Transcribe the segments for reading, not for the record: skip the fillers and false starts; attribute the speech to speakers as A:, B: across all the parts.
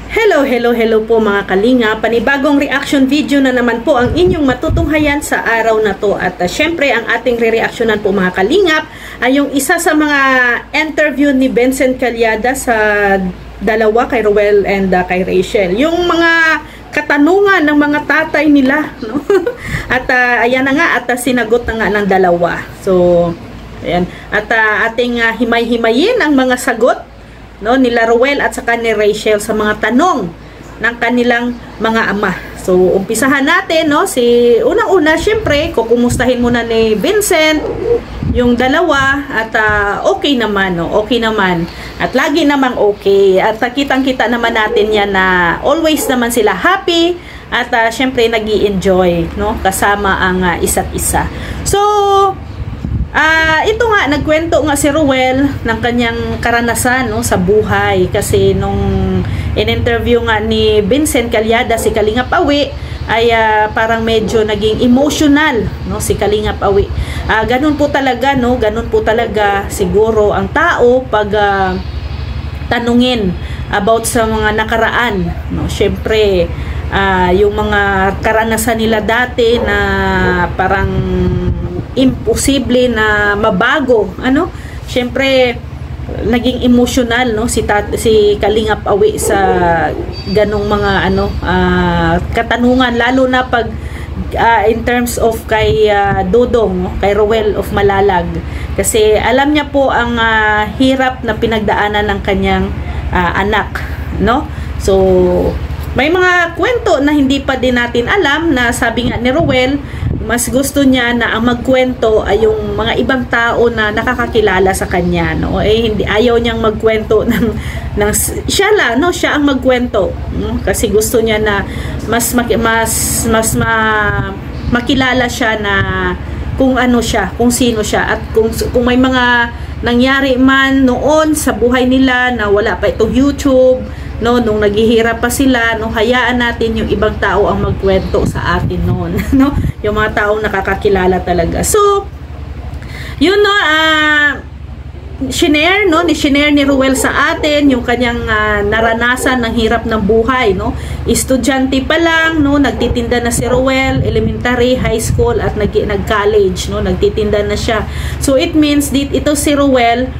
A: Hello, hello, hello po mga kalinga. Panibagong reaction video na naman po ang inyong matutunghayan sa araw na to. At syempre, ang ating re-reactionan po mga kalingap ay yung isa sa mga interview ni Vincent Calyada sa dalawa, kay Ruel and kay Rachel. Yung mga katanungan ng mga tatay nila, no? At ayan na nga, at sinagot na nga ng dalawa. So, ayan. At ating himay-himayin ang mga sagot, no, nila Ruel at saka ni Rachel sa mga tanong ng kanilang mga ama. So, umpisahan natin, no, unang-una, syempre, kukumustahin muna ni Vincent yung dalawa at okay naman, no, okay naman. At lagi namang okay. At kitang-kita naman natin yan na always naman sila happy at syempre nag-i-enjoy, no, kasama ang isa't isa. So, ito nga, nagkwento nga si Ruel ng kanyang karanasan, no, sa buhay. Kasi nung in-interview nga ni Vincent Calyada si Kalingap Awi, ay parang medyo naging emotional, no, si Kalingap Awi. Ganun po talaga, no, ganun po talaga siguro ang tao pag tanungin about sa mga nakaraan, no. Syempre, yung mga karanasan nila dati na parang imposible na mabago, ano, syempre naging emotional, no, si Kalingap Awi sa ganong mga katanungan, lalo na pag in terms of kay Dodong, no, kay Ruel of Malalag, kasi alam niya po ang hirap na pinagdaanan ng kanyang anak, no. So may mga kwento na hindi pa din natin alam, na sabi nga ni Ruel, mas gusto niya na ang magkwento ay yung mga ibang tao na nakakakilala sa kanya, no. Hindi, ayaw niyang magkwento ng siya lang, no, siya ang magkwento, no? Kasi gusto niya na makilala siya na kung ano siya, kung sino siya, at kung may mga nangyari man noon sa buhay nila na wala pa itong YouTube, no, nung naghihirap pa sila, no, hayaan natin yung ibang tao ang magkwento sa atin noon, no, yung mga taong nakakakilala talaga. So, yun, no, shinare ni Ruel sa atin yung kanyang naranasan ng hirap ng buhay, no. Estudyante pa lang, no, nagtitinda na si Ruel, elementary, high school, at nag-college, no, nagtitinda na siya. So, it means ito si Ruel,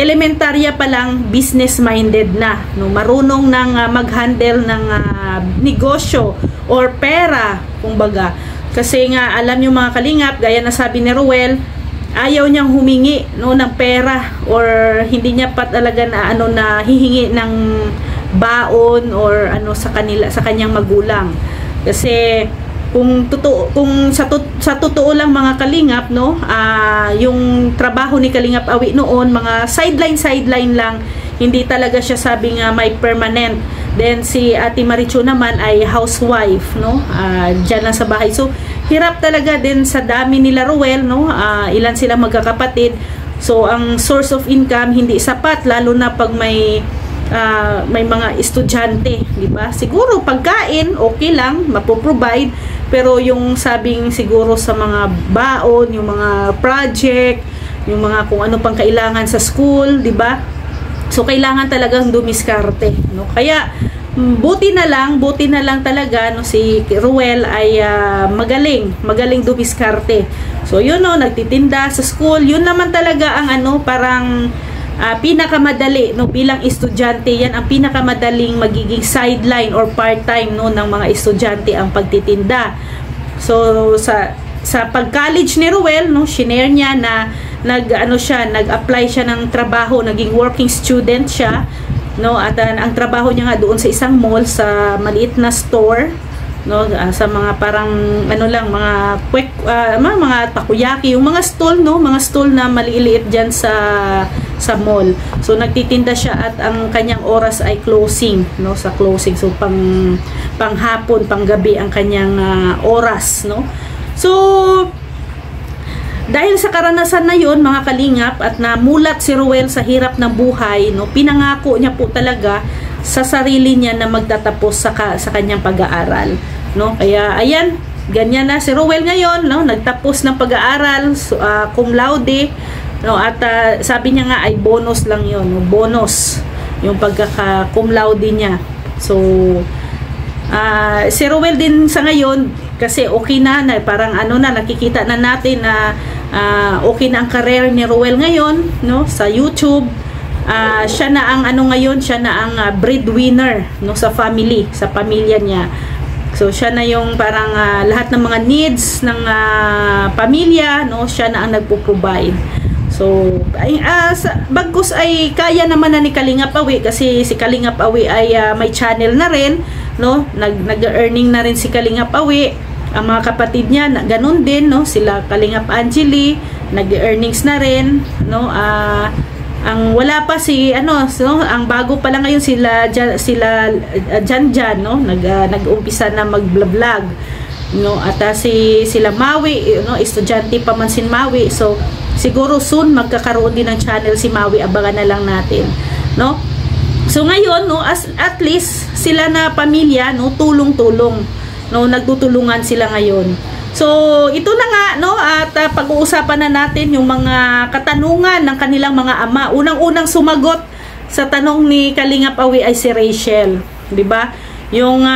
A: elementarya pa lang, business-minded na, no? Marunong nang mag-handle ng negosyo or pera, kumbaga. Kasi nga, alam nyo mga kalingap, gaya na sabi ni Ruel, ayaw niyang humingi, no, ng pera, or hindi niya pa talaga na hihingi ng baon or sa kanyang magulang. Kasi kung sa totoo lang mga kalingap, no, yung trabaho ni Kalingap Awi noon, mga sideline lang, hindi talaga siya sabi nga may permanent. Then si Ate Marichu naman ay housewife, no, dyan lang sa bahay. So hirap talaga din sa dami nila Ruel, no, ilan sila magkakapatid. So ang source of income hindi sapat, lalo na pag may mga estudyante, di ba? Siguro pagkain okay lang, mapoprovide, pero yung sabing siguro sa mga baon, yung mga project, yung mga kung ano pang kailangan sa school, di ba? So kailangan talagang dumiskarte, no? Kaya buti na lang talaga, no, si Ruel ay magaling dumiskarte. So yun, no, nagtitinda sa school, yun naman talaga ang parang pinakamadali, no, bilang estudyante, yan ang pinakamadaling magiging sideline or part-time, no, ng mga estudyante ang pagtitinda. So sa pag-college ni Ruel, no, shinare niya na nag-apply siya ng trabaho, naging working student siya, no, at ang trabaho niya nga doon sa isang mall, sa maliit na store, no, sa mga parang mga quick mga takoyaki, yung mga stall, no, mga stall na maliliit diyan sa mall. So nagtitinda siya at ang kanyang oras ay closing, no, sa closing. So panghapon, panggabi ang kanyang oras, no. So dahil sa karanasan na yon mga kalingap, at namulat si Ruel sa hirap ng buhay, no, pinangako niya po talaga sa sarili niya na magtatapos sa kanyang pag-aaral, no. Kaya ayan, ganyan na si Ruel ngayon, no, nagtapos ng pag-aaral, cum laude, no, at sabi niya nga ay bonus lang yon, no, bonus yung pagkaka-cum laude niya. So si Ruel din sa ngayon kasi okay na, parang ano na, nakikita na natin na okay na ang career ni Ruel ngayon, no, sa YouTube. Siya na ang ano ngayon, siya na ang breadwinner, no, sa family, sa pamilya niya. So siya na yung parang lahat ng mga needs ng pamilya, no, siya na ang nagpo-provide. So bagkus ay kaya naman na ni Kalingap Awi kasi si Kalingap Awi ay may channel na rin, no, nag-earning na rin si Kalingap Awi. Ang mga kapatid niya ganun din, no, sila Kalingap Angeli nag-earnings na rin, no. Ang wala pa si ano, so, ang bago pa lang ngayon sila Jan, no, nag-umpisa na mag-vlog, no, at sila Maui, no, estudyante pa man si Maui. So siguro soon magkakaroon din ng channel si Maui, abangan na lang natin, no. So ngayon, no, at least sila na pamilya, no, tulong-tulong, no, nagtutulungan sila ngayon. So ito na nga, no, at pag-uusapan na natin yung mga katanungan ng kanilang mga ama. Unang-unang sumagot sa tanong ni Kalingap Awi ay si Rachel, 'di ba? Yung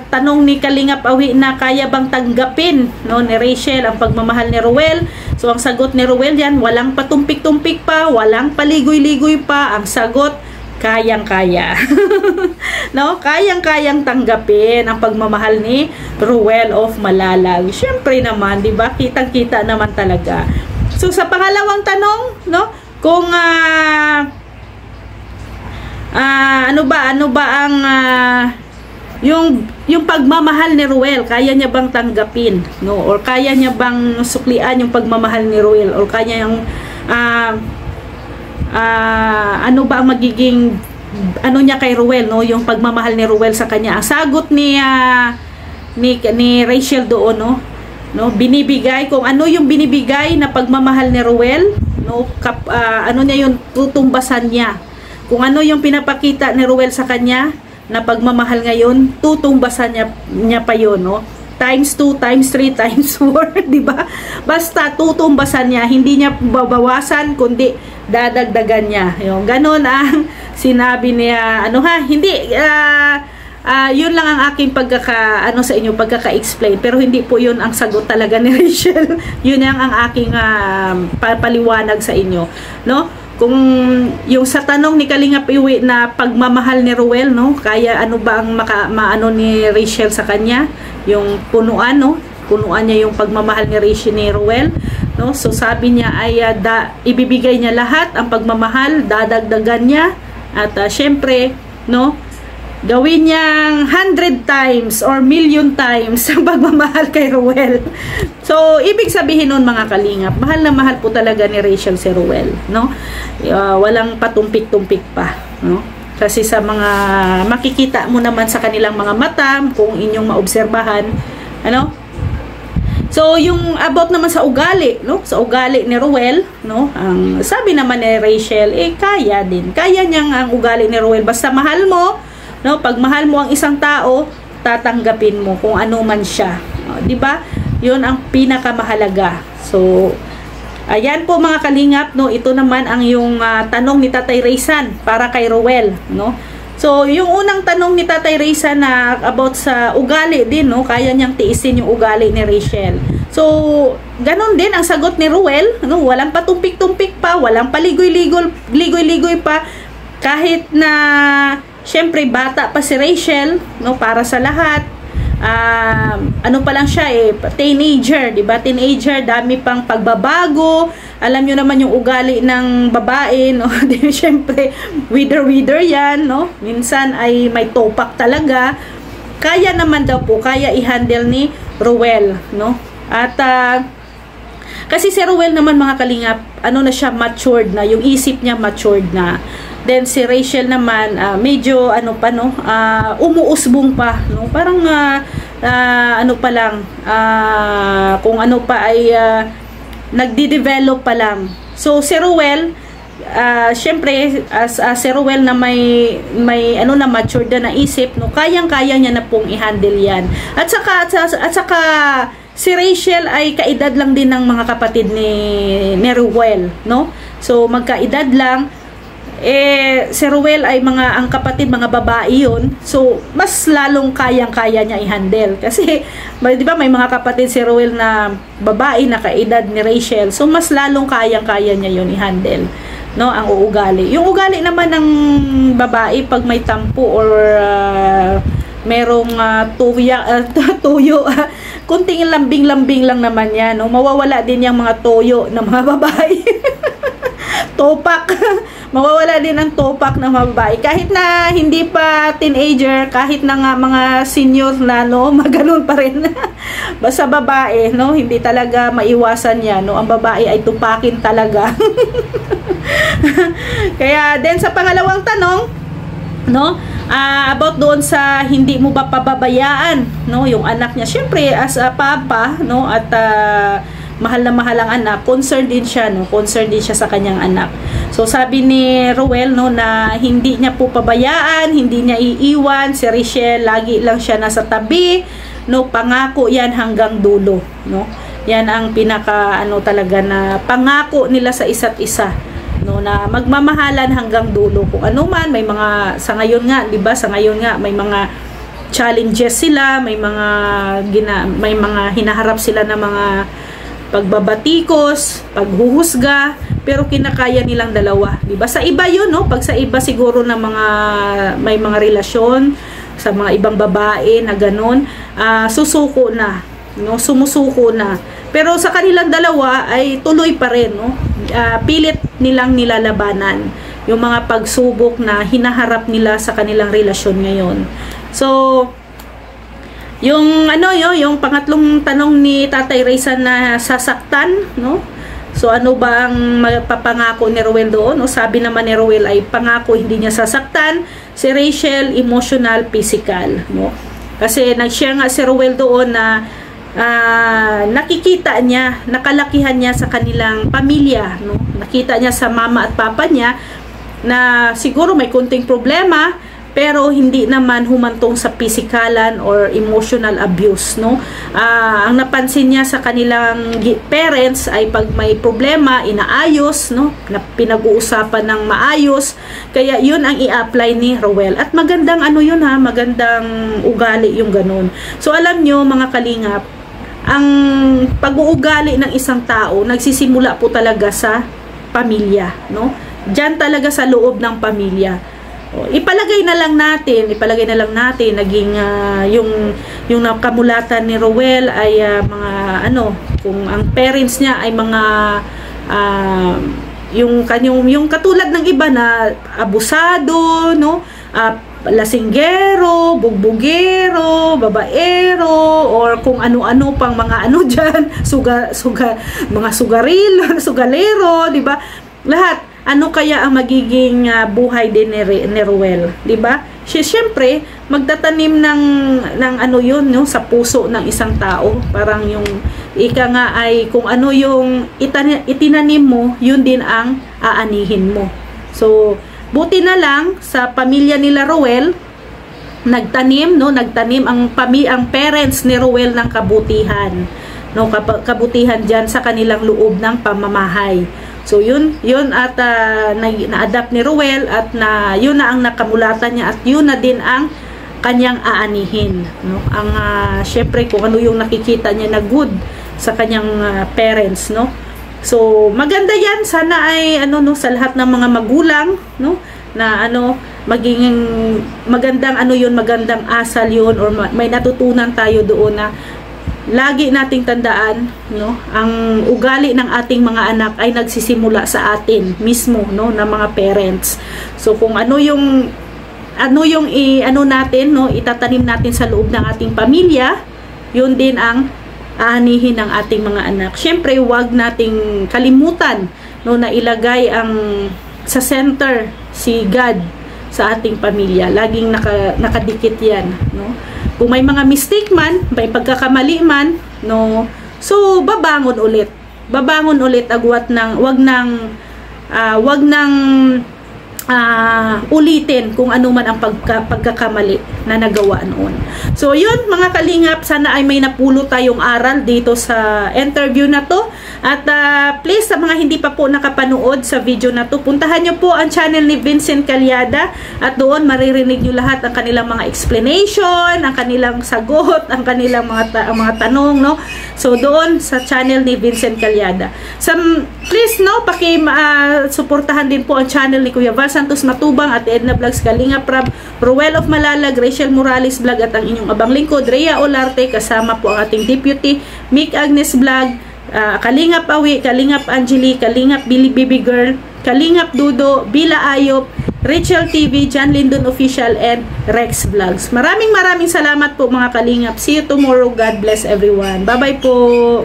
A: tanong ni Kalingap Awi na kaya bang tanggapin, no, ni Rachel ang pagmamahal ni Ruel. So ang sagot ni Ruel yan, walang patumpik-tumpik pa, walang paligoy-ligoy pa. Ang sagot, kayang-kaya. No, kayang-kayang tanggapin ang pagmamahal ni Ruel of Malalag. Syempre naman, 'di ba? Kitang-kita naman talaga. So sa pangalawang tanong, no, kung ano ba ang yung pagmamahal ni Ruel, kaya niya bang tanggapin, no? Or kaya niya bang suklian yung pagmamahal ni Ruel, or kaya yung ano ba ang magiging ano niya kay Ruel, no, yung pagmamahal ni Ruel sa kanya. Ang sagot ni Rachel doon, no, binibigay, kung ano yung binibigay na pagmamahal ni Ruel, no, ano niya yung tutumbasan niya. Kung ano yung pinapakita ni Ruel sa kanya na pagmamahal ngayon, tutumbasan niya pa yun, no. Times 2, times 3, times 4, di ba? Basta tutumbasan niya, hindi niya babawasan, kundi dadagdagan niya. Yung ganon ang sinabi niya, ano ha, hindi, yun lang ang aking pagkaka-explain, pero hindi po yun ang sagot talaga ni Rachel. Yun ang aking paliwanag sa inyo, no? Kung yung sa tanong ni Kalingap Iwi na pagmamahal ni Ruel, no, kaya ano ba ang maano ni Rachel sa kanya, yung punuan, no, punuan niya yung pagmamahal ni Rachel ni Ruel, no. So sabi niya ay ibibigay niya lahat ang pagmamahal, dadagdagan niya, at syempre, no, gawin niyang 100 times or million times ang pagmamahal kay Ruel. So, ibig sabihin nun, mga kalingap, mahal na mahal po talaga ni Rachel si Ruel, no? Walang patumpik-tumpik pa, no? Kasi sa mga makikita mo naman sa kanilang mga mata, kung inyong maobserbahan, ano? So, yung about naman sa ugali, no? Sa ugali ni Ruel, no? Ang sabi naman ni Rachel, kaya din. Kaya niyang ang ugali ni Ruel. Basta mahal mo, no? Pag mahal mo ang isang tao, tatanggapin mo kung ano man siya. 'Di ba? 'Yun ang pinakamahalaga. So, ayan po mga kalingap, no? Ito naman ang yung tanong ni Tatay Raysan para kay Ruel, no? So, yung unang tanong ni Tatay Raysan na about sa ugali din, no? Kaya niyang tiisin yung ugali ni Rachel. So, ganun din ang sagot ni Ruel, no? Walang patumpik-tumpik pa, walang paligoy-ligoy pa, kahit na syempre bata pa si Rachel, no, para sa lahat. Ano pa lang siya, teenager, 'di ba? Teenager, dami pang pagbabago. Alam niyo naman yung ugali ng babae, no? Syempre, wither 'yan, no? Minsan ay may topak talaga. Kaya naman daw po, kaya i-handle ni Ruel, no? At kasi si Ruel naman, mga kalingap, ano na siya, matured na, yung isip niya matured na. Then si Rachel naman medyo ano pa, no, umuusbong pa, no, parang ano pa lang, kung ano pa ay nagde-develop pa lang. So si Ruel, syempre si Ruel na may ano na matured na isip, no, kayang-kaya niya na pong i-handle 'yan. At saka si Rachel ay kaedad lang din ng mga kapatid ni Ruel, no? So magkaedad lang. si Ruel ay ang kapatid, mga babae yun. So, mas lalong kayang-kaya niya i-handle. Kasi, di ba, may mga kapatid si Ruel na babae na kaedad ni Rachel. So, mas lalong kayang-kaya niya yun i-handle, no, ang uugali. Yung ugali naman ng babae, pag may tampo or merong tuyo, kunting lambing-lambing lang naman yan, no? Mawawala din yung mga toyo ng mga babae. Topak. Mawawala din ang topak ng mga babae. Kahit na hindi pa teenager, kahit na nga mga senior na, no, maganon pa rin. Basta babae, no, hindi talaga maiwasan yan, no? Ang babae ay tupakin talaga. Kaya, then sa pangalawang tanong, no, about doon sa hindi mo ba pababayaan, no, yung anak niya. Syempre, as a papa, no, at mahal na mahal ang anak, concerned din siya, no, concerned din siya sa kanyang anak. So, sabi ni Ruel, no, na hindi niya po pabayaan, hindi niya iiwan si Rachel, lagi lang siya nasa tabi, no, pangako yan hanggang dulo, no. Yan ang pinaka, talaga na pangako nila sa isa't isa, no, na magmamahalan hanggang dulo. Kung ano man, may mga, sa ngayon nga, di ba, sa ngayon nga, may mga challenges sila, may mga hinaharap sila na mga pagbabatikos, paghuhusga, pero kinakaya nilang dalawa, di ba? Sa iba yun, no? Pag sa iba siguro na may mga relasyon sa mga ibang babae na ganun, susuko na, no? Sumusuko na. Pero sa kanilang dalawa ay tuloy pa rin, no? Pilit nilang nilalabanan yung mga pagsubok na hinaharap nila sa kanilang relasyon ngayon. So, yung yung pangatlong tanong ni Tatay Raysan na sasaktan, no? So, ano ba ang magpapangako ni Ruel doon? No? Sabi naman ni Ruel ay pangako hindi niya sasaktan si Rachel, emotional, physical, no? Kasi nag-share nga si Ruel doon na nakikita niya, nakalakihan niya sa kanilang pamilya, no? Nakita niya sa mama at papa niya na siguro may kunting problema, pero hindi naman humantong sa pisikalan or emotional abuse, no? Ang napansin niya sa kanilang parents ay pag may problema, inaayos, no? Pinag-uusapan ng maayos. Kaya yun ang i-apply ni Ruel. At magandang yun, magandang ugali yung ganun. So alam nyo, mga kalingap, ang pag-uugali ng isang tao nagsisimula po talaga sa pamilya, no? Diyan talaga sa loob ng pamilya. Ipalagay na lang natin naging yung nakamulatan ni Ruel ay mga kung ang parents niya ay mga yung katulad ng iba na abusado, no, lasinggero, bugbugero, babaero, or kung ano-ano pang mga dyan, mga sugalero, di ba? Lahat. Ano kaya ang magiging buhay din ni Ruel, 'di ba? Siyempre, magtatanim ng yun, no, sa puso ng isang tao. Parang yung ika nga ay kung ano yung itinanim mo, yun din ang aanihin mo. So, buti na lang sa pamilya nila Ruel, nagtanim ang parents ni Ruel ng kabutihan, no, kabutihan diyan sa kanilang loob ng pamamahay. So yun at na-adapt ni Ruel at yun na ang nakamulatan niya at yun na din ang kanyang aanihin, no? Ang syempre kung ano yung nakikita niya na good sa kanyang parents, no? So maganda yan, sana ay sa lahat ng mga magulang, no, na maging magandang magandang asal yun, or may natutunan tayo doon na lagi nating tandaan, no, ang ugali ng ating mga anak ay nagsisimula sa atin mismo, no, ng mga parents. So kung ano yung natin, no, itatanim natin sa loob ng ating pamilya, yun din ang aanihin ng ating mga anak. Syempre, huwag nating kalimutan, no, na ilagay sa center si God sa ating pamilya. Laging nakadikit yan, no. Kung may mga mistake man, may pagkakamali man, no, so babangon ulit. Agwat ng wag nang ulitin kung ano man ang pagkakamali na nagawa noon. So yun mga kalingap, sana ay may napulot tayong aral dito sa interview na to. At please sa mga hindi pa po nakapanood sa video na to, puntahan nyo po ang channel ni Vincent Calyada at doon maririnig nyo lahat ang kanilang mga explanation, ang kanilang sagot, ang kanilang mga tanong, no? So doon sa channel ni Vincent Calyada. Please no, suportahan din po ang channel ni Kuya Val Santos Matubang at Edna Vlogs, Kalinga Prab, Ruel of Malalag, Rachel Morales Vlog at ang inyong abang lingkod, Rhea Olarte, kasama po ang ating deputy, Mick Agnes Vlog, Kalingap Awi, Kalingap Angeli, Kalingap Billy Baby Girl, Kalingap Dudo, Bila Ayop, Rachel TV, John Lindon Official, and Rex Vlogs. Maraming salamat po mga kalingap. See you tomorrow. God bless everyone. Bye-bye po.